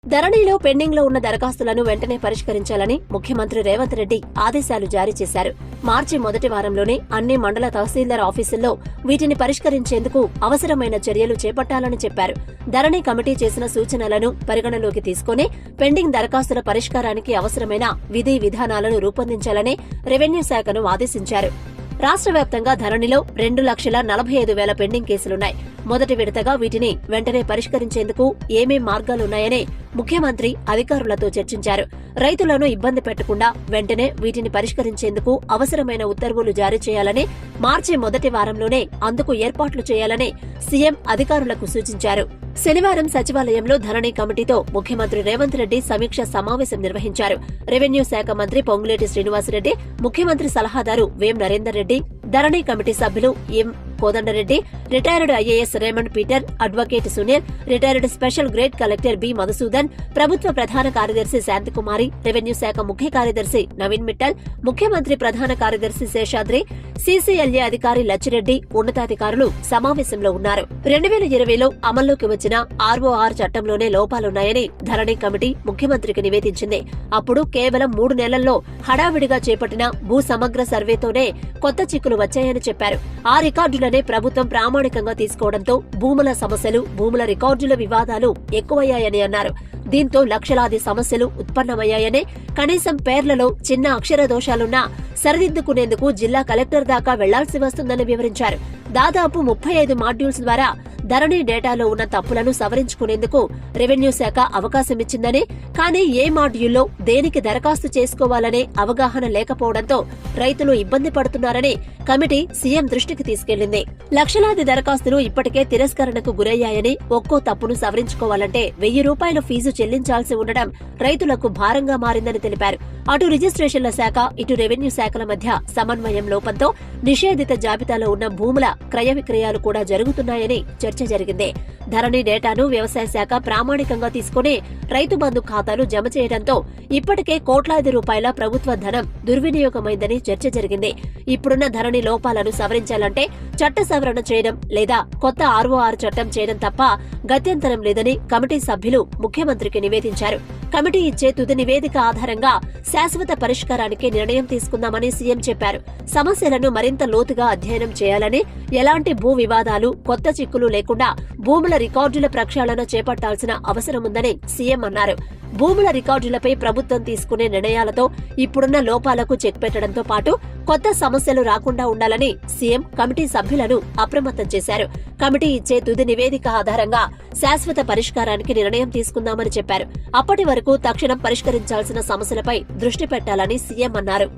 ధరణిలో పెండింగ్ లో ఉన్న దరఖాస్తులను వెంటనే పరిష్కరించాలని ముఖ్యమంత్రి రేవంత్ రెడ్డి ఆదేశాలు జారీ చేశారు. మార్చి మొదటి వారంలోనే అన్ని మండల తహసీల్దార్ ఆఫీసుల్లో వీటిని పరిష్కరించేందుకు అవసరమైన చర్యలు చేపట్టాలని చెప్పారు. ధరణి కమిటీ చేసిన సూచనలను పరిగణలోకి తీసుకుని పెండింగ్ దరఖాస్తుల పరిష్కారానికి అవసరమైన విధి విధానాలను రూపొందించాలని రెవెన్యూ శాఖను ఆదేశించారు. రాష్ట్ర వ్యాప్తంగా ధరణిలో 2,45,000 పెండింగ్ కేసులున్నాయి. మొదటి విడతగా వీటిని వెంటనే పరిష్కరించేందుకు ఏమేం మార్గాలున్నాయని ముఖ్యమంత్రి అధికారులతో చర్చించారు. రైతులను ఇబ్బంది పెట్టకుండా వెంటనే వీటిని పరిష్కరించేందుకు అవసరమైన ఉత్తర్వులు జారీ చేయాలని, మార్చి మొదటి వారంలోనే అందుకు ఏర్పాట్లు చేయాలని సీఎం అధికారులకు సూచించారు. శనివారం సచివాలయంలో ధరణి కమిటీతో ముఖ్యమంత్రి రేవంత్ రెడ్డి సమీక్ష సమావేశం నిర్వహించారు. రెవెన్యూ శాఖ మంత్రి పొంగులేటి శ్రీనివాసరెడ్డి, ముఖ్యమంత్రి సలహాదారు వేం నరేందర్ రెడ్డి, ధరణి కమిటీ సభ్యులు M Kodandareddy, retired IAS Raymond Peter, advocate Sunil, retired special grade collector B Madhusudan, ప్రభుత్వ ప్రధాన కార్యదర్శి శాంతికుమారి, రెవెన్యూ శాఖ ముఖ్య కార్యదర్శి నవీన్ మిట్టల్, ముఖ్యమంత్రి ప్రధాన కార్యదర్శి శేషాద్రి, సీసీఎల్ఏ అధికారి లచ్చిరెడ్డి ఉన్నతాధికారులు సమావేశంలో ఉన్నారు. 2020లో అమల్లోకి వచ్చిన ఆర్ఓఆర్ చట్టంలోనే లోపాలున్నాయని ధరణి కమిటీ ముఖ్యమంత్రికి నివేదించింది. అప్పుడు కేవలం 3 నెలల్లో హడావిడిగా చేపట్టిన భూ సమగ్ర సర్వేతోనే కొత్త చిక్కులు వచ్చాయని చెప్పారు. ఆ రికార్డులనే ప్రభుత్వం ప్రామాణికంగా తీసుకోవడంతో భూముల సమస్యలు, భూముల రికార్డుల వివాదాలు ఎక్కువయ్యాయని అన్నారు. దీంతో లక్షలాది సమస్యలు ఉత్పన్నమయ్యాయని, కనీసం పేర్లలో చిన్న అక్షర దోషాలున్నా సరిదిద్దుకునేందుకు జిల్లా కలెక్టర్ దాకా వెళ్లాల్సి వస్తుందని వివరించారు. దాదాపు 35 మాడ్యూల్స్ ద్వారా ధరణి డేటాలో ఉన్న తప్పులను సవరించుకునేందుకు రెవెన్యూ శాఖ అవకాశమిచ్చిందని, కానీ ఏ మాడ్యూల్లో దేనికి దరఖాస్తు చేసుకోవాలనే అవగాహన లేకపోవడంతో రైతులు ఇబ్బంది పడుతున్నారని కమిటీ సీఎం దృష్టికి తీసుకెళ్లింది. లక్షలాది దరఖాస్తులు ఇప్పటికే తిరస్కరణకు గురయ్యాయని, ఒక్కో తప్పును సవరించుకోవాలంటే 1000 రూపాయల ఫీజు చెల్లించాల్సి ఉండడం రైతులకు భారంగా మారిందని తెలిపారు. అటు రిజిస్ట్రేషన్ల శాఖ, ఇటు రెవెన్యూ శాఖల మధ్య సమన్వయం లోపంతో నిషేధిత జాబితాలో ఉన్న భూముల క్రయ విక్రయాలు కూడా జరుగుతున్నాయని చర్చ జరిగింది. ధరణి డేటాను వ్యవసాయ శాఖ ప్రామాణికంగా తీసుకుని రైతు బంధు ఖాతాలు జమ చేయడంతో ఇప్పటికే కోట్లాది రూపాయల ప్రభుత్వ ధనం దుర్వినియోగమైందని చర్చ జరిగింది. ఇప్పుడున్న ధరణి లోపాలను సవరించాలంటే చట్ట సవరణ చేయడం లేదా కొత్త ఆర్ఓఆర్ చట్టం చేయడం తప్ప గత్యంతరం లేదని కమిటీ సభ్యులు ముఖ్యమంత్రికి నివేదించారు. కమిటీ ఇచ్చే తుది నివేదిక ఆధారంగా శాశ్వత పరిష్కారానికి నిర్ణయం తీసుకుందామని సీఎం చెప్పారు. సమస్యలను మరింత లోతుగా అధ్యయనం చేయాలని, ఎలాంటి భూ వివాదాలు, కొత్త చిక్కులు లేకుండా భూముల రికార్డుల ప్రక్షాళన చేపట్టాల్సిన అవసరముందని సీఎం అన్నారు. భూముల రికార్డులపై ప్రభుత్వం తీసుకునే నిర్ణయాలతో ఇప్పుడున్న లోపాలకు చెక్ పెట్టడంతో పాటు కొత్త సమస్యలు రాకుండా ఉండాలని సీఎం కమిటీ సభ్యులను అప్రమత్తం చేశారు. కమిటీ ఇచ్చే తుది నివేదిక ఆధారంగా శాశ్వత పరిష్కారానికి నిర్ణయం తీసుకుందామని చెప్పారు. అప్పటి వరకు తక్షణం పరిష్కరించాల్సిన సమస్యలపై దృష్టి పెట్టాలని సీఎం అన్నారు.